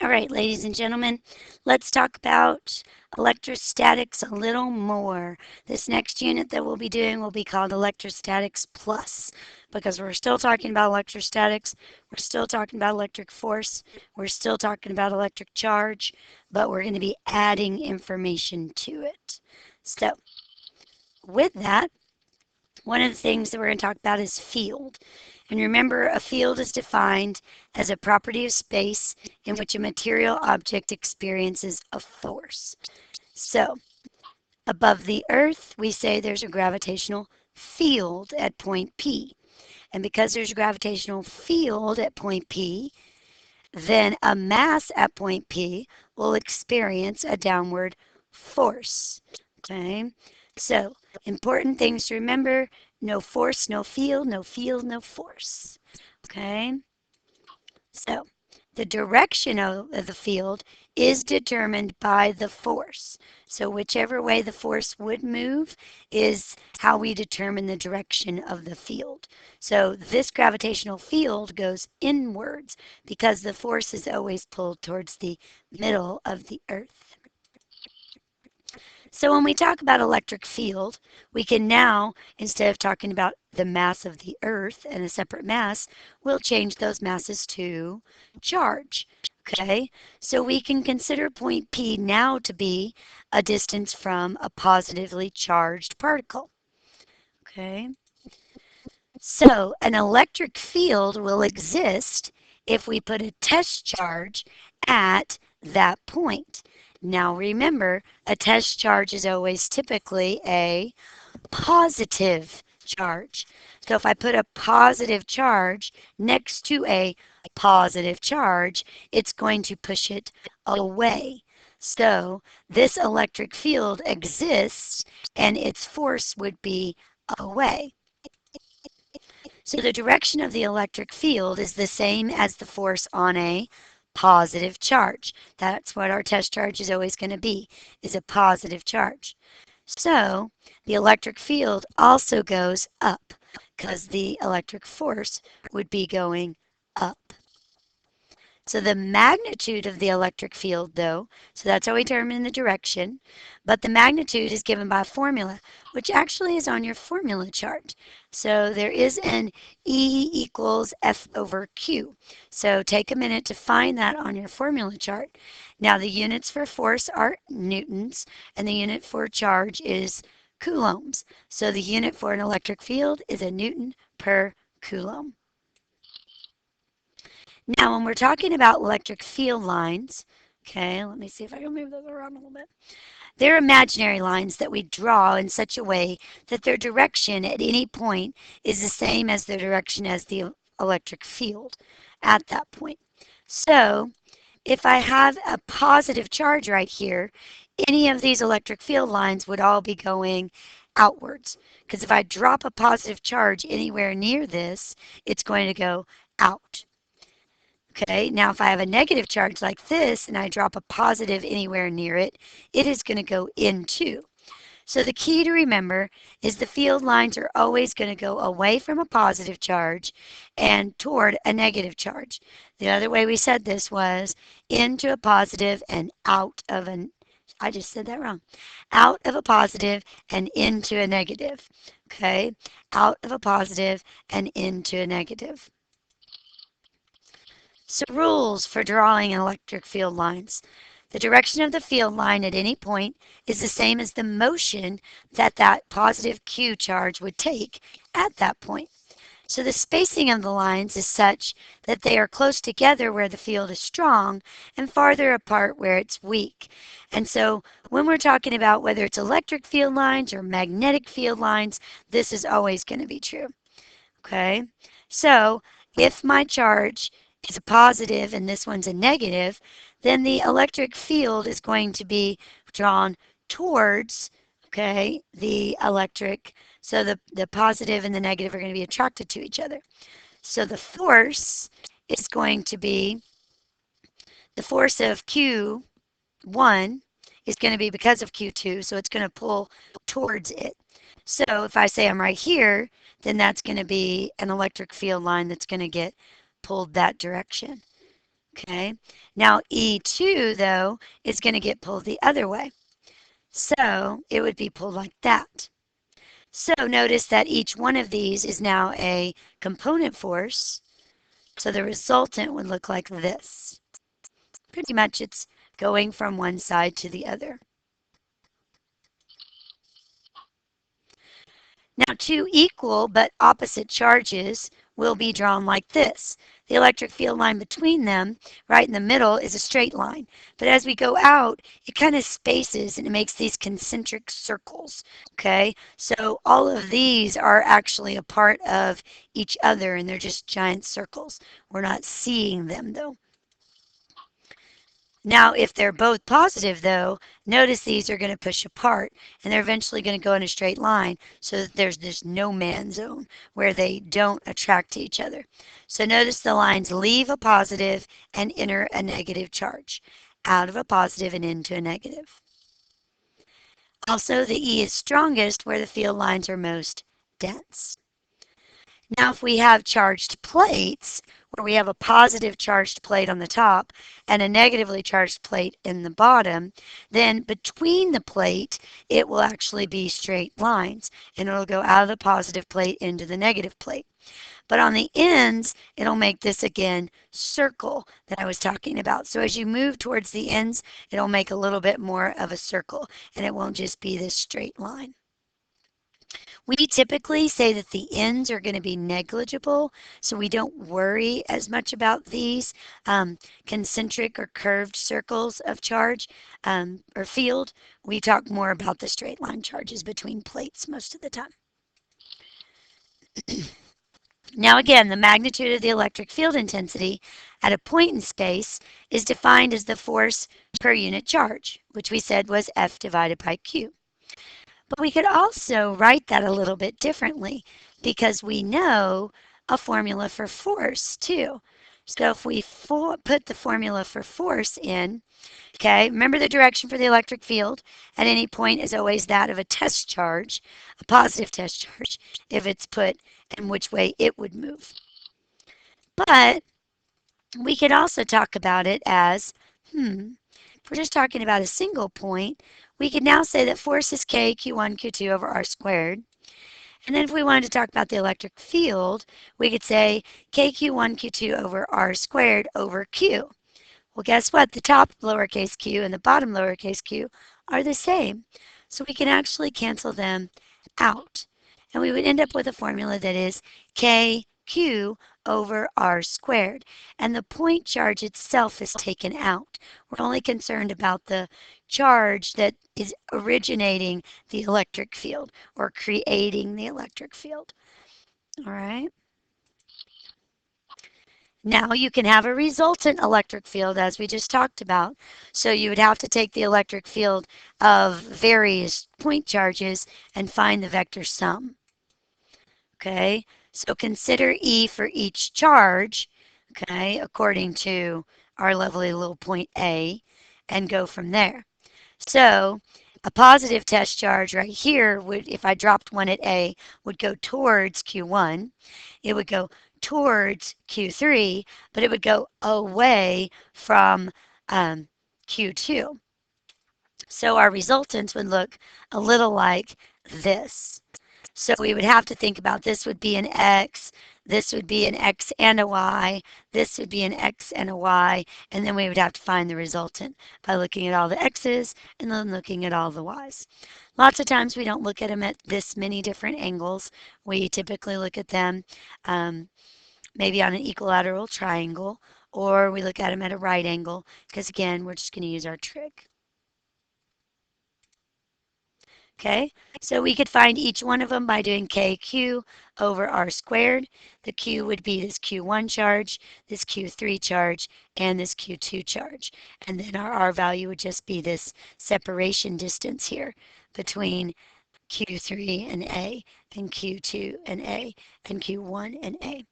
All right, ladies and gentlemen, let's talk about electrostatics a little more. This next unit that we'll be doing will be called Electrostatics Plus, because we're still talking about electrostatics, we're still talking about electric force, we're still talking about electric charge, but we're going to be adding information to it. So, with that, one of the things that we're going to talk about is field. And remember, a field is defined as a property of space in which a material object experiences a force. So, above the Earth, we say there's a gravitational field at point P. And because there's a gravitational field at point P, then a mass at point P will experience a downward force. Okay? So, important things to remember: no force, no field, no field, no force. Okay? So, the direction of the field is determined by the force. So, whichever way the force would move is how we determine the direction of the field. So, this gravitational field goes inwards because the force is always pulled towards the middle of the Earth. So when we talk about electric field, we can now, instead of talking about the mass of the Earth and a separate mass, we'll change those masses to charge. Okay, so we can consider point P now to be a distance from a positively charged particle. Okay, so an electric field will exist if we put a test charge at that point. Now remember, a test charge is always typically a positive charge. So if I put a positive charge next to a positive charge, it's going to push it away. So this electric field exists and its force would be away. So the direction of the electric field is the same as the force on a positive charge. That's what our test charge is always going to be, is a positive charge. So the electric field also goes up because the electric force would be going up. So the magnitude of the electric field, though, so that's how we determine the direction, but the magnitude is given by a formula, which actually is on your formula chart. So there is an E equals F over Q. So take a minute to find that on your formula chart. Now the units for force are newtons, and the unit for charge is coulombs. So the unit for an electric field is a newton per coulomb. Now, when we're talking about electric field lines, okay, let me see if I can move those around a little bit. They're imaginary lines that we draw in such a way that their direction at any point is the same as their direction as the electric field at that point. So, if I have a positive charge right here, any of these electric field lines would all be going outwards. Because if I drop a positive charge anywhere near this, it's going to go out. Okay, now if I have a negative charge like this and I drop a positive anywhere near it, it is going to go into. So the key to remember is the field lines are always going to go away from a positive charge and toward a negative charge. The other way we said this was into a positive and out of an, I just said that wrong, out of a positive and into a negative. Okay, out of a positive and into a negative. So rules for drawing electric field lines. The direction of the field line at any point is the same as the motion that that positive Q charge would take at that point. So the spacing of the lines is such that they are close together where the field is strong and farther apart where it's weak. And so when we're talking about whether it's electric field lines or magnetic field lines, this is always going to be true. Okay, so if my charge is a positive and this one's a negative, then the electric field is going to be drawn towards, okay, the electric. So the positive and the negative are going to be attracted to each other. So the force is going to be the force of Q1 is going to be because of Q2, so it's going to pull towards it. So if I say I'm right here, then that's going to be an electric field line that's going to get pulled that direction. Okay. Now E2, though, is going to get pulled the other way. So it would be pulled like that. So notice that each one of these is now a component force. So the resultant would look like this. Pretty much it's going from one side to the other. Now, two equal but opposite charges will be drawn like this. The electric field line between them, right in the middle, is a straight line. But as we go out, it kind of spaces and it makes these concentric circles. Okay, so all of these are actually a part of each other and they're just giant circles. We're not seeing them though. Now, if they're both positive, though, notice these are going to push apart and they're eventually going to go in a straight line so that there's this no man zone where they don't attract to each other. So notice the lines leave a positive and enter a negative charge, out of a positive and into a negative. Also, the E is strongest where the field lines are most dense. Now, if we have charged plates, where we have a positive charged plate on the top and a negatively charged plate in the bottom, then between the plate, it will actually be straight lines, and it'll go out of the positive plate into the negative plate. But on the ends, it'll make this again circle that I was talking about. So as you move towards the ends, it'll make a little bit more of a circle, and it won't just be this straight line. We typically say that the ends are going to be negligible, so we don't worry as much about these concentric or curved circles of charge or field. We talk more about the straight line charges between plates most of the time. Now again, the magnitude of the electric field intensity at a point in space is defined as the force per unit charge, which we said was F divided by Q. But we could also write that a little bit differently because we know a formula for force too. So if we put the formula for force in, okay, remember the direction for the electric field at any point is always that of a test charge, a positive test charge, if it's put and which way it would move. But we could also talk about it as, if we're just talking about a single point, we could now say that force is K Q1 Q2 over R squared. And then if we wanted to talk about the electric field, we could say K Q1 Q2 over R squared over Q. Well, guess what? The top lowercase q and the bottom lowercase q are the same. So we can actually cancel them out. And we would end up with a formula that is KQ over R squared. And the point charge itself is taken out. We're only concerned about the charge that is originating the electric field or creating the electric field. All right. Now you can have a resultant electric field as we just talked about. So you would have to take the electric field of various point charges and find the vector sum. Okay, so consider E for each charge, okay, according to our lovely little point A, and go from there. So a positive test charge right here would, if I dropped one at A, would go towards Q1. It would go towards Q3, but it would go away from Q2. So our resultants would look a little like this. So we would have to think about this would be an X, this would be an X and a Y, this would be an X and a Y, and then we would have to find the resultant by looking at all the X's and then looking at all the Y's. Lots of times we don't look at them at this many different angles. We typically look at them maybe on an equilateral triangle, or we look at them at a right angle, because again, we're just going to use our trig. Okay, so we could find each one of them by doing KQ over R squared. The Q would be this Q1 charge, this Q3 charge, and this Q2 charge. And then our R value would just be this separation distance here between Q3 and A, and Q2 and A, and Q1 and A.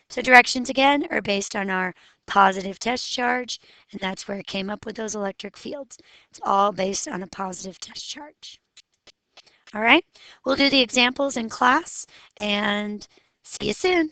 So directions again are based on our positive test charge, and that's where it came up with those electric fields. It's all based on a positive test charge. All right, we'll do the examples in class and see you soon.